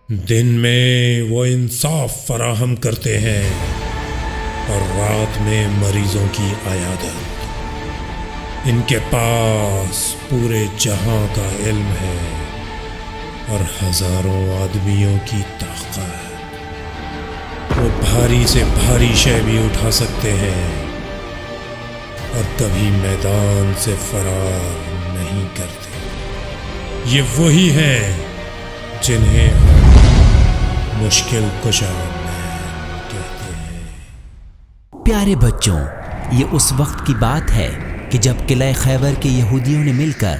دن میں وہ انصاف فراہم کرتے ہیں اور رات میں مریضوں کی عیادت۔ ان کے پاس پورے جہاں کا علم ہے اور ہزاروں آدمیوں کی طاقت۔ وہ بھاری سے بھاری شے بھی اٹھا سکتے ہیں اور کبھی میدان سے فرار نہیں کرتے۔ یہ وہی ہیں جنہیں ہم مشکل کشا کہتے ہیں۔ پیارے بچوں، یہ اس وقت کی بات ہے کہ جب قلعہ خیبر کے یہودیوں نے مل کر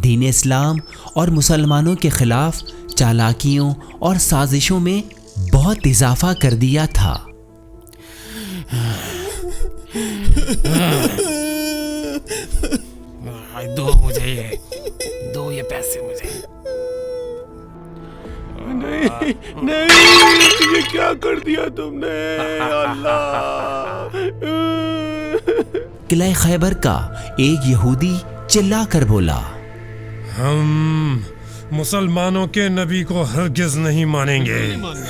دین اسلام اور مسلمانوں کے خلاف چالاکیوں اور سازشوں میں بہت اضافہ کر دیا تھا۔ دو یہ پیسے مجھے۔ نہیں، یہ کیا کر دیا تم نے اللہ؟ قلعہ خیبر کا ایک یہودی چلا کر بولا، ہم مسلمانوں کے نبی کو ہرگز نہیں مانیں گے، نہیں مانیں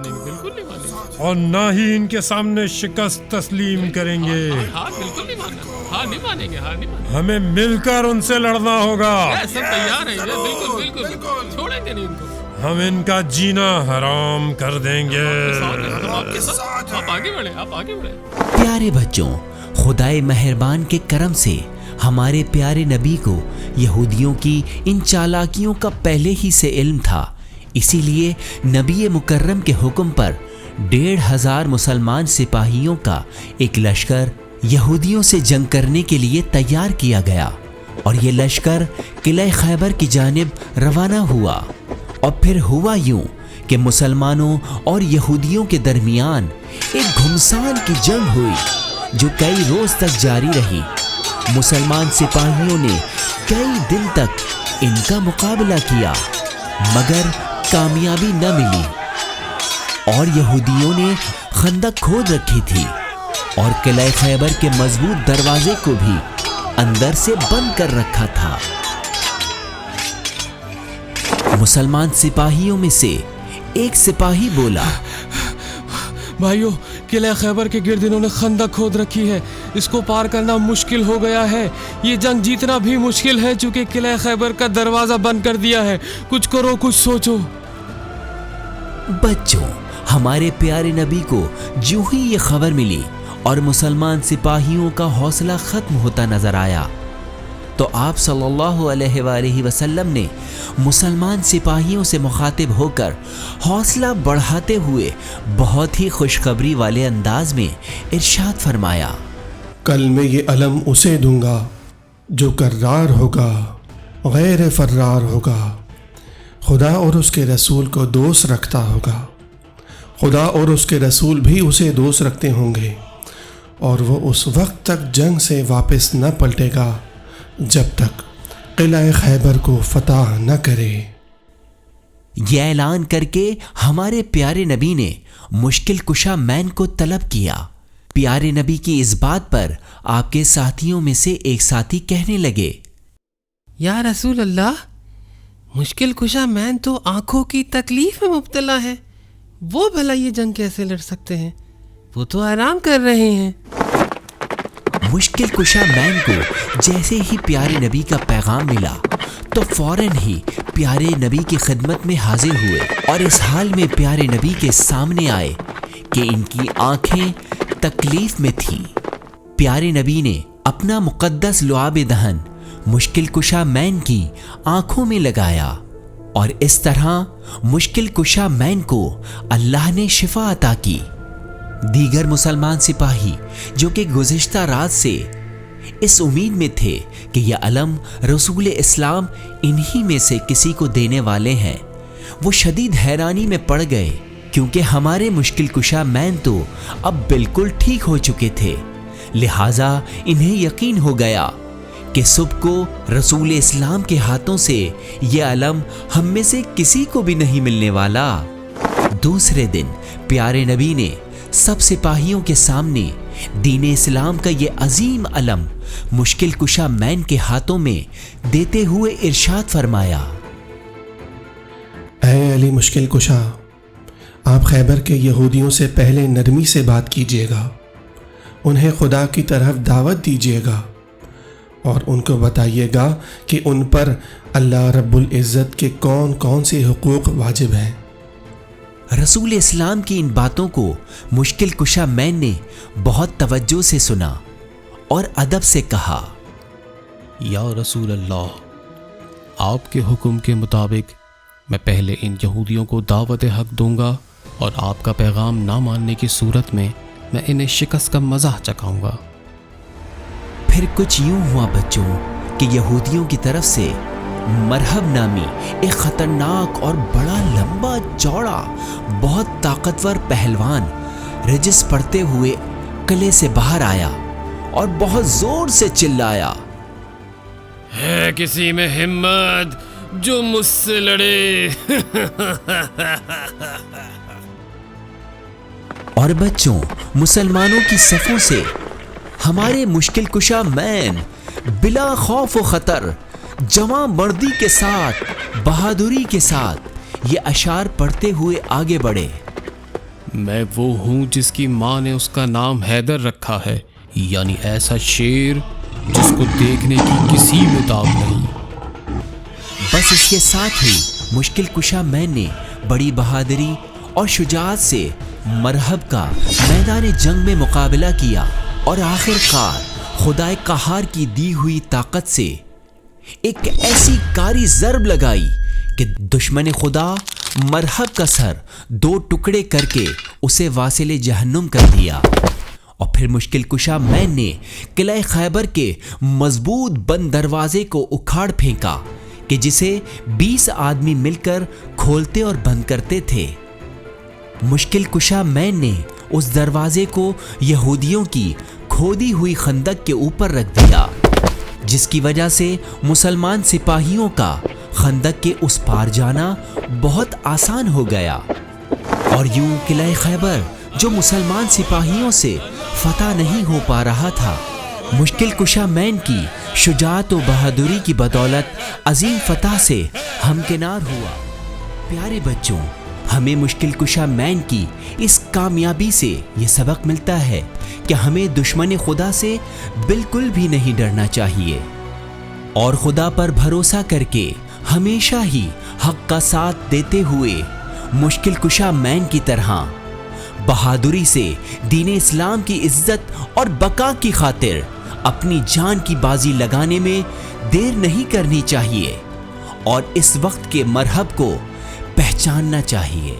گے، بالکل نہیں مانیں گے، اور نہ ہی ان کے سامنے شکست تسلیم کریں گے۔ ہاں بالکل نہیں ماننا، ہاں نہیں مانیں گے، ہاں نہیں مانیں گے، ہمیں مل کر ان سے لڑنا ہوگا۔ سب تیار ہیں، بالکل چھوڑیں گے نہیں ان کو۔ ہم ان کا جینا حرام کر دیں گے۔ آپ کے ساتھ، آپ آگے بڑھیں۔ پیارے بچوں، خدائے مہربان کے کرم سے ہمارے پیارے نبی کو یہودیوں کی ان چالاکیوں کا پہلے ہی سے علم تھا، اسی لیے نبی مکرم کے حکم پر 1,500 مسلمان سپاہیوں کا ایک لشکر یہودیوں سے جنگ کرنے کے لیے تیار کیا گیا، اور یہ لشکر قلعہ خیبر کی جانب روانہ ہوا۔ اور پھر ہوا یوں کہ مسلمانوں اور یہودیوں کے درمیان ایک گھمسان کی جنگ ہوئی جو کئی روز تک جاری رہی۔ مسلمان سپاہیوں نے کئی دن تک ان کا مقابلہ کیا مگر کامیابی نہ ملی، اور یہودیوں نے خندق کھود رکھی تھی اور قلعہ خیبر کے مضبوط دروازے کو بھی اندر سے بند کر رکھا تھا۔ مسلمان سپاہیوں میں سے ایک سپاہی بولا، بھائیو، قلعہ خیبر کے گرد انہوں نے خندق کھود رکھی ہے، اس کو پار کرنا مشکل ہو گیا ہے۔ یہ جنگ جیتنا بھی مشکل ہے چونکہ قلعہ خیبر کا دروازہ بند کر دیا ہے۔ کچھ کرو، کچھ سوچو۔ بچوں، ہمارے پیارے نبی کو جو ہی یہ خبر ملی اور مسلمان سپاہیوں کا حوصلہ ختم ہوتا نظر آیا تو آپ صلی اللہ علیہ وآلہ وسلم نے مسلمان سپاہیوں سے مخاطب ہو کر حوصلہ بڑھاتے ہوئے بہت ہی خوشخبری والے انداز میں ارشاد فرمایا، کل میں یہ علم اسے دوں گا جو کرار ہوگا، غیر فرار ہوگا، خدا اور اس کے رسول کو دوست رکھتا ہوگا، خدا اور اس کے رسول بھی اسے دوست رکھتے ہوں گے، اور وہ اس وقت تک جنگ سے واپس نہ پلٹے گا جب تک قلعہ خیبر کو فتح نہ کرے۔ یہ اعلان کر کے ہمارے پیارے نبی نے مشکل کشا مین کو طلب کیا۔ پیارے نبی کی اس بات پر آپ کے ساتھیوں میں سے ایک ساتھی کہنے لگے، یا رسول اللہ، مشکل کشا مین تو آنکھوں کی تکلیف میں مبتلا ہے، وہ بھلا یہ جنگ کیسے لڑ سکتے ہیں؟ وہ تو آرام کر رہے ہیں۔ مشکل کشا مین کو جیسے ہی پیارے نبی کا پیغام ملا تو فوراً ہی پیارے نبی کی خدمت میں حاضر ہوئے، اور اس حال میں پیارے نبی کے سامنے آئے کہ ان کی آنکھیں تکلیف میں تھیں۔ پیارے نبی نے اپنا مقدس لعاب دہن مشکل کشا مین کی آنکھوں میں لگایا، اور اس طرح مشکل کشا مین کو اللہ نے شفا عطا کی۔ دیگر مسلمان سپاہی جو کہ گزشتہ رات سے اس امید میں تھے کہ یہ علم رسول اسلام انہی میں سے کسی کو دینے والے ہیں، وہ شدید حیرانی میں پڑ گئے، کیونکہ ہمارے مشکل کشا مین تو اب بالکل ٹھیک ہو چکے تھے، لہٰذا انہیں یقین ہو گیا کہ صبح کو رسول اسلام کے ہاتھوں سے یہ علم ہم میں سے کسی کو بھی نہیں ملنے والا۔ دوسرے دن پیارے نبی نے سب سپاہیوں کے سامنے دین اسلام کا یہ عظیم علم مشکل کشا مین کے ہاتھوں میں دیتے ہوئے ارشاد فرمایا، اے علی مشکل کشا، آپ خیبر کے یہودیوں سے پہلے نرمی سے بات کیجیے گا، انہیں خدا کی طرف دعوت دیجیے گا اور ان کو بتائیے گا کہ ان پر اللہ رب العزت کے کون کون سے حقوق واجب ہیں۔ رسول اسلام کی ان باتوں کو مشکل کشا مین نے بہت توجہ سے سنا اور ادب سے کہا، یا رسول اللہ، آپ کے حکم کے مطابق میں پہلے ان یہودیوں کو دعوت حق دوں گا اور آپ کا پیغام نہ ماننے کی صورت میں انہیں شکست کا مزہ چکھاؤں گا۔ پھر کچھ یوں ہوا بچوں کہ یہودیوں کی طرف سے مرحب نامی ایک خطرناک اور بڑا لمبا چوڑا بہت طاقتور پہلوان رجس پڑھتے ہوئے قلعے سے باہر آیا اور بہت زور سے چلایا، ہے کسی میں ہمت جو مجھ سے لڑے؟ اور بچوں مسلمانوں کی صفوں سے ہمارے مشکل کشا مین بلا خوف و خطر جواں مردی کے ساتھ بہادری کے ساتھ یہ اشعار پڑھتے ہوئے آگے بڑھے۔ میں وہ ہوں جس کی ماں نے اس کا نام حیدر رکھا ہے، یعنی ایسا شیر جس کو دیکھنے کی کسی میں داغ نہیں۔ بس اس کے ساتھ ہی مشکل کشا مین نے بڑی بہادری اور شجاعت سے مرحب کا میدان جنگ میں مقابلہ کیا اور آخر کار خدائے قہار کی دی ہوئی طاقت سے ایک ایسی کاری ضرب لگائی کہ دشمن خدا مرحب کا سر 2 ٹکڑے کر کے اسے واصل جہنم کر دیا۔ اور پھر مشکل کشا مین نے قلعہ خیبر کے مضبوط بند دروازے کو اکھاڑ پھینکا کہ جسے 20 آدمی مل کر کھولتے اور بند کرتے تھے۔ مشکل کشا مین نے اس دروازے کو یہودیوں کی کھودی ہوئی خندق کے اوپر رکھ دیا، جس کی وجہ سے مسلمان سپاہیوں کا خندق کے اس پار جانا بہت آسان ہو گیا، اور یوں قلعہ خیبر جو مسلمان سپاہیوں سے فتح نہیں ہو پا رہا تھا، مشکل کشا مین کی شجاعت و بہادری کی بدولت عظیم فتح سے ہمکنار ہوا۔ پیارے بچوں، ہمیں مشکل کشا مین کی اس کامیابی سے یہ سبق ملتا ہے کہ ہمیں دشمن خدا سے بالکل بھی نہیں ڈرنا چاہیے، اور خدا پر بھروسہ کر کے ہمیشہ ہی حق کا ساتھ دیتے ہوئے مشکل کشا مین کی طرح بہادری سے دین اسلام کی عزت اور بقا کی خاطر اپنی جان کی بازی لگانے میں دیر نہیں کرنی چاہیے، اور اس وقت کے مرحب کو پہچاننا چاہیے۔